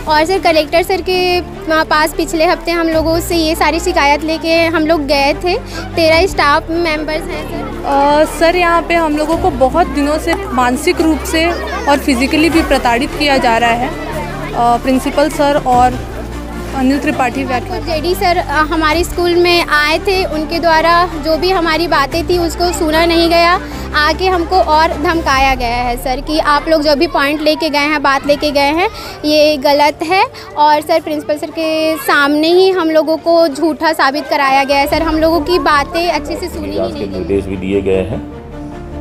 और sir collector sir के पास पिछले हफ्ते हम लोगों से ये सारी शिकायत लेके हम लोग गए थे। 13 स्टाफ मेंबर्स हैं सर। सर यहाँ पे हम लोगों को बहुत दिनों से मानसिक रूप से और फिज़िकली भी प्रताड़ित किया जा रहा है। प्रिंसिपल सर और अनिल त्रिपाठी व्याख्या जेडी सर हमारे स्कूल में आए थे, उनके द्वारा जो भी हमारी बातें थी उसको सुना नहीं गया, आके हमको और धमकाया गया है सर कि आप लोग जो भी पॉइंट लेके गए हैं, बात लेके गए हैं, ये गलत है। और सर प्रिंसिपल सर के सामने ही हम लोगों को झूठा साबित कराया गया है सर। हम लोगों की बातें अच्छे से सुनी ही नहीं। निर्देश भी दिए गए हैं,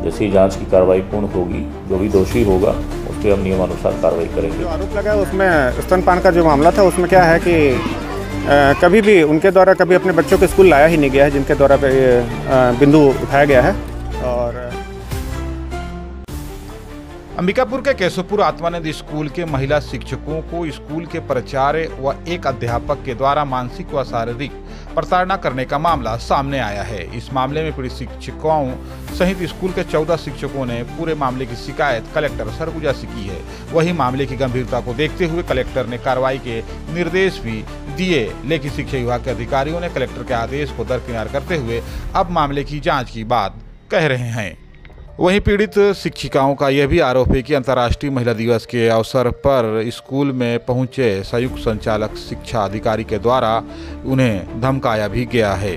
जैसी जांच की कार्रवाई पूर्ण होगी, जो भी दोषी होगा उसके हम नियमानुसार कार्रवाई करेंगे। जो आरोप लगा उसमें स्तनपान का जो मामला था, उसमें क्या है कि कभी भी उनके द्वारा कभी अपने बच्चों को स्कूल लाया ही नहीं गया है, जिनके द्वारा बिंदु उठाया गया है। और अंबिकापुर के केशवपुर आत्मानंद स्कूल के महिला शिक्षकों को स्कूल के प्राचार्य व एक अध्यापक के द्वारा मानसिक व शारीरिक प्रताड़ना करने का मामला सामने आया है। इस मामले में पीड़ित शिक्षिकाओं सहित स्कूल के 14 शिक्षकों ने पूरे मामले की शिकायत कलेक्टर सरगुजा से की है। वही मामले की गंभीरता को देखते हुए कलेक्टर ने कार्रवाई के निर्देश भी दिए, लेकिन शिक्षा विभाग के अधिकारियों ने कलेक्टर के आदेश को दरकिनार करते हुए अब मामले की जाँच की बात कह रहे हैं। वहीं पीड़ित शिक्षिकाओं का यह भी आरोप है कि अंतर्राष्ट्रीय महिला दिवस के अवसर पर स्कूल में पहुंचे संयुक्त संचालक शिक्षा अधिकारी के द्वारा उन्हें धमकाया भी गया है।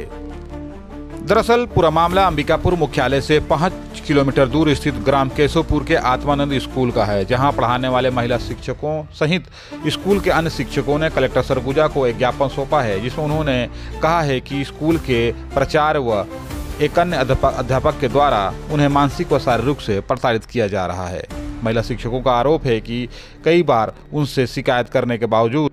दरअसल पूरा मामला अंबिकापुर मुख्यालय से 5 किलोमीटर दूर स्थित ग्राम केशवपुर के आत्मानंद स्कूल का है, जहां पढ़ाने वाले महिला शिक्षकों सहित स्कूल के अन्य शिक्षकों ने कलेक्टर सरगुजा को एक ज्ञापन सौंपा है, जिसमें उन्होंने कहा है कि स्कूल के प्राचार्य व एक अन्य अध्यापक के द्वारा उन्हें मानसिक व शारीरिक रूप से प्रताड़ित किया जा रहा है। महिला शिक्षकों का आरोप है कि कई बार उनसे शिकायत करने के बावजूद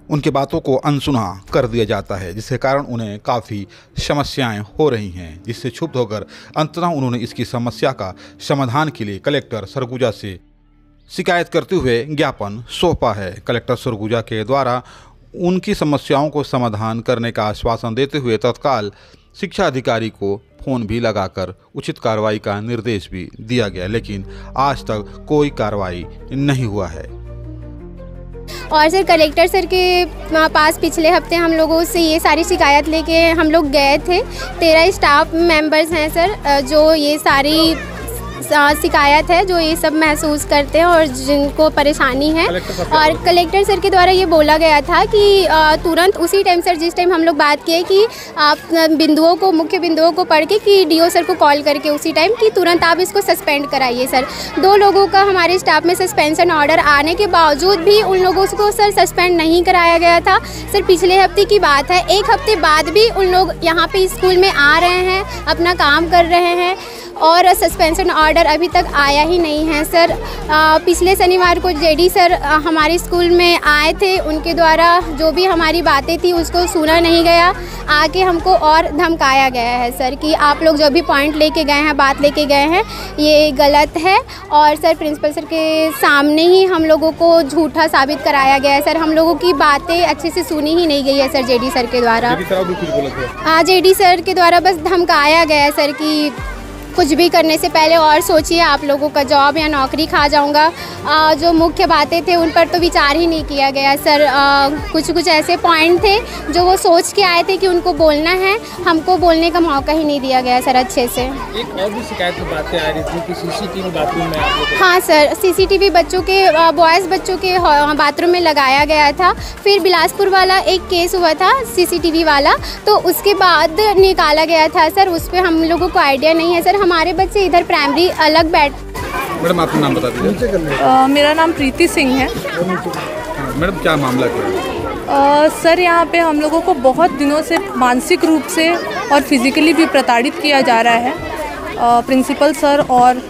उनकी बातों को अनसुना कर दिया जाता है, जिसके कारण उन्हें काफ़ी समस्याएं हो रही हैं, जिससे क्षुब्ध होकर अंततः उन्होंने इसकी समस्या का समाधान के लिए कलेक्टर सरगुजा से शिकायत करते हुए ज्ञापन सौंपा है। कलेक्टर सरगुजा के द्वारा उनकी समस्याओं को समाधान करने का आश्वासन देते हुए तत्काल शिक्षा अधिकारी को फोन भी लगाकर उचित कार्रवाई का निर्देश भी दिया गया, लेकिन आज तक कोई कार्रवाई नहीं हुआ है। और सर कलेक्टर सर के पास पिछले हफ्ते हम लोगों से ये सारी शिकायत लेके हम लोग गए थे। 13 स्टाफ मेंबर्स हैं सर, जो ये सारी शिकायत है, जो ये सब महसूस करते हैं और जिनको परेशानी है। और कलेक्टर सर के द्वारा ये बोला गया था कि तुरंत उसी टाइम सर, जिस टाइम हम लोग बात किए कि आप बिंदुओं को, मुख्य बिंदुओं को पढ़ के कि डीओ सर को कॉल करके उसी टाइम कि तुरंत आप इसको सस्पेंड कराइए सर। 2 लोगों का हमारे स्टाफ में सस्पेंशन ऑर्डर आने के बावजूद भी उन लोगों को सर सस्पेंड नहीं कराया गया था। सर पिछले हफ्ते की बात है, 1 हफ्ते बाद भी उन लोग यहाँ पे स्कूल में आ रहे हैं, अपना काम कर रहे हैं और सस्पेंशन ऑर्डर अभी तक आया ही नहीं है सर। पिछले शनिवार को जेडी सर हमारे स्कूल में आए थे, उनके द्वारा जो भी हमारी बातें थी उसको सुना नहीं गया, आके हमको और धमकाया गया है सर कि आप लोग जो भी पॉइंट लेके गए हैं, बात लेके गए हैं, ये गलत है। और सर प्रिंसिपल सर के सामने ही हम लोगों को झूठा साबित कराया गया है सर। हम लोगों की बातें अच्छे से सुनी ही नहीं गई है सर जेडी सर के द्वारा। जेडी सर के द्वारा बस धमकाया गया है सर कि कुछ भी करने से पहले और सोचिए, आप लोगों का जॉब या नौकरी खा जाऊंगा। जो मुख्य बातें थे उन पर तो विचार ही नहीं किया गया सर। कुछ ऐसे पॉइंट थे जो वो सोच के आए थे कि उनको बोलना है, हमको बोलने का मौका ही नहीं दिया गया सर अच्छे से। एक और भी शिकायत की बातें आ रही थी कि सीसीटीवी बाथरूम में आप लोग। हाँ सर, सीसीटीवी बच्चों के, बॉयज़ बच्चों के बाथरूम में लगाया गया था। फिर बिलासपुर वाला एक केस हुआ था सीसीटीवी वाला, तो उसके बाद निकाला गया था सर। उस पर हम लोगों को आइडिया नहीं है सर। हमारे बच्चे इधर प्राइमरी अलग बैठ। मैडम आपका नाम बता दीजिए। मेरा नाम प्रीति सिंह है। मैडम क्या मामला है? सर यहाँ पे हम लोगों को बहुत दिनों से मानसिक रूप से और फिज़िकली भी प्रताड़ित किया जा रहा है, प्रिंसिपल सर और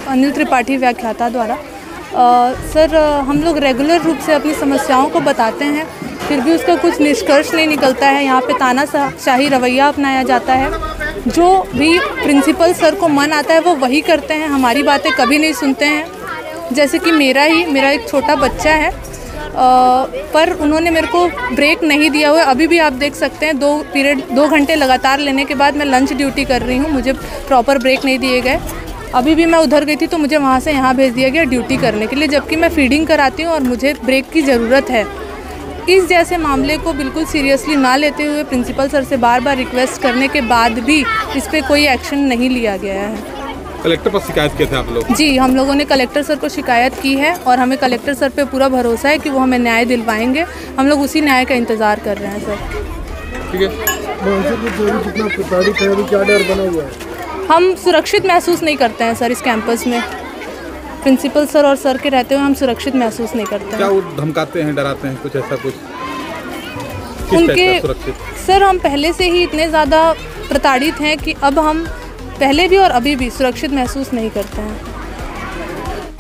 अनिल त्रिपाठी व्याख्याता द्वारा। सर हम लोग रेगुलर रूप से अपनी समस्याओं को बताते हैं, फिर भी उसका कुछ निष्कर्ष नहीं निकलता है। यहाँ पे तानाशाही रवैया अपनाया जाता है। जो भी प्रिंसिपल सर को मन आता है वो वही करते हैं, हमारी बातें कभी नहीं सुनते हैं। जैसे कि मेरा एक छोटा बच्चा है, पर उन्होंने मेरे को ब्रेक नहीं दिया हुआ। अभी भी आप देख सकते हैं 2 घंटे लगातार लेने के बाद मैं लंच ड्यूटी कर रही हूँ, मुझे प्रॉपर ब्रेक नहीं दिए गए। अभी भी मैं उधर गई थी तो मुझे वहाँ से यहाँ भेज दिया गया ड्यूटी करने के लिए, जबकि मैं फीडिंग कराती हूँ और मुझे ब्रेक की ज़रूरत है। इस जैसे मामले को बिल्कुल सीरियसली ना लेते हुए प्रिंसिपल सर से बार बार रिक्वेस्ट करने के बाद भी इस पर कोई एक्शन नहीं लिया गया है। कलेक्टर पर शिकायत किए थे आप लोग? जी, हम लोगों ने कलेक्टर सर को शिकायत की है और हमें कलेक्टर सर पे पूरा भरोसा है कि वो हमें न्याय दिलवाएंगे। हम लोग उसी न्याय का इंतज़ार कर रहे हैं सर। ठीक है। जितना प्रताड़ित है अभी क्या डर बना हुआ है? हम सुरक्षित महसूस नहीं करते हैं सर इस कैंपस में। प्रिंसिपल सर और सर के रहते हुए हम सुरक्षित महसूस नहीं करते हैं। क्या वो धमकाते हैं, डराते हैं, कुछ ऐसा कुछ? उनके सर हम पहले से ही इतने ज़्यादा प्रताड़ित हैं कि अब हम पहले भी और अभी भी सुरक्षित महसूस नहीं करते हैं।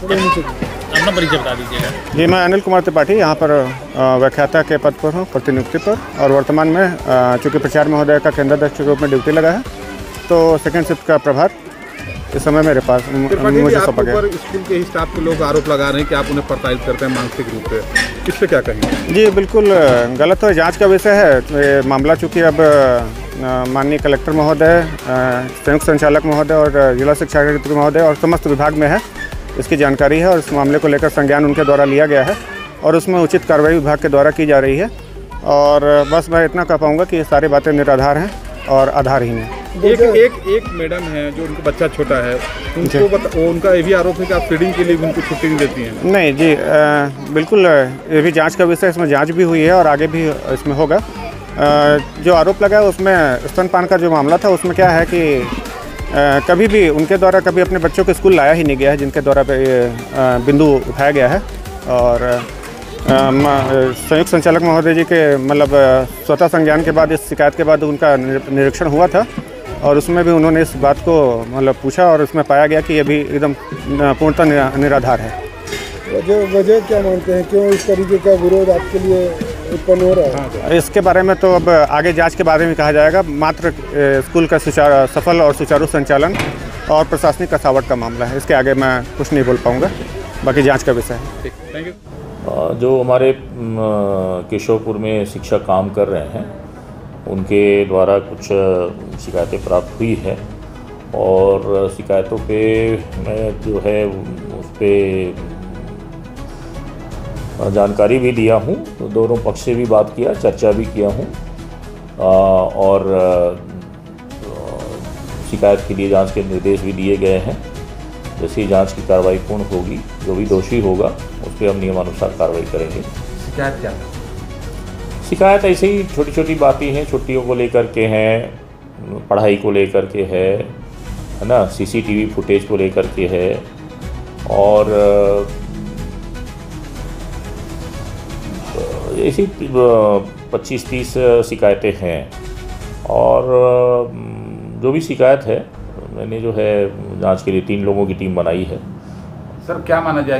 अपना परिचय बता दीजिएगा। जी, मैं अनिल कुमार त्रिपाठी यहाँ पर व्याख्याता के पद पर हूँ, प्रतिनियुक्ति पर, और वर्तमान में चूँकि प्रचार महोदय का केंद्राध्यक्ष के रूप में ड्यूटी लगा है, तो सेकंड शिफ्ट का प्रभार इस समय मेरे पास मुझे सौंपा गया। स्कूल के ही स्टाफ के लोग आरोप लगा रहे हैं कि आप उन्हें प्रताड़ित करते हैं मानसिक रूप से, इस पर क्या कहेंगे? जी, बिल्कुल गलत है, जांच का विषय है ये मामला। चूँकि अब माननीय कलेक्टर महोदय, संयुक्त संचालक महोदय और जिला शिक्षा अधिकारी महोदय और समस्त विभाग में है, इसकी जानकारी है और इस मामले को लेकर संज्ञान उनके द्वारा लिया गया है और उसमें उचित कार्रवाई विभाग के द्वारा की जा रही है। और बस मैं इतना कह पाऊँगा कि ये सारी बातें निराधार हैं और आधारहीन है। एक मैडम है जो उनका बच्चा छोटा है, उनको उनका ये भी आरोप है कि आप फीडिंग के लिए उनको छुट्टी नहीं देती हैं। नहीं जी, बिल्कुल ये भी जांच का विषय, इसमें जांच भी हुई है और आगे भी इसमें होगा। जो आरोप लगा है उसमें स्तनपान का जो मामला था, उसमें क्या है कि कभी भी उनके द्वारा कभी अपने बच्चों को स्कूल लाया ही नहीं गया है, जिनके द्वारा बिंदु उठाया गया है। और संयुक्त संचालक महोदय जी के मतलब स्वतः संज्ञान के बाद, इस शिकायत के बाद उनका निरीक्षण हुआ था और उसमें भी उन्होंने इस बात को मतलब पूछा और उसमें पाया गया कि ये भी एकदम पूर्णतः निराधार है। वजह क्या मानते हैं, क्यों इस तरीके का विरोध आपके लिए उत्पन्न हो रहा है? इसके बारे में तो अब आगे जांच के बारे में कहा जाएगा। मात्र स्कूल का सफल और सुचारू संचालन और प्रशासनिक कसावट का मामला है, इसके आगे मैं कुछ नहीं बोल पाऊँगा, बाकी जाँच का विषय है। Thank you. जो हमारे केशवपुर में शिक्षक काम कर रहे हैं, उनके द्वारा कुछ शिकायतें प्राप्त हुई है और शिकायतों पे मैं जो है उस पर जानकारी भी दिया हूँ, तो दोनों पक्ष से भी बात किया, चर्चा भी किया हूँ और शिकायत के लिए जांच के निर्देश भी दिए गए हैं। जैसे ही जांच की कार्रवाई पूर्ण होगी, जो भी दोषी होगा उस पर हम नियमानुसार कार्रवाई करेंगे। शिकायत क्या? शिकायत ऐसे ही छोटी छोटी बातें हैं, छुट्टियों को लेकर के हैं, पढ़ाई को लेकर के है ना, सीसीटीवी फुटेज को लेकर के है और ऐसी 25-30 शिकायतें हैं। और जो भी शिकायत है, मैंने जो है जांच के लिए 3 लोगों की टीम बनाई है। सर, क्या माना जाए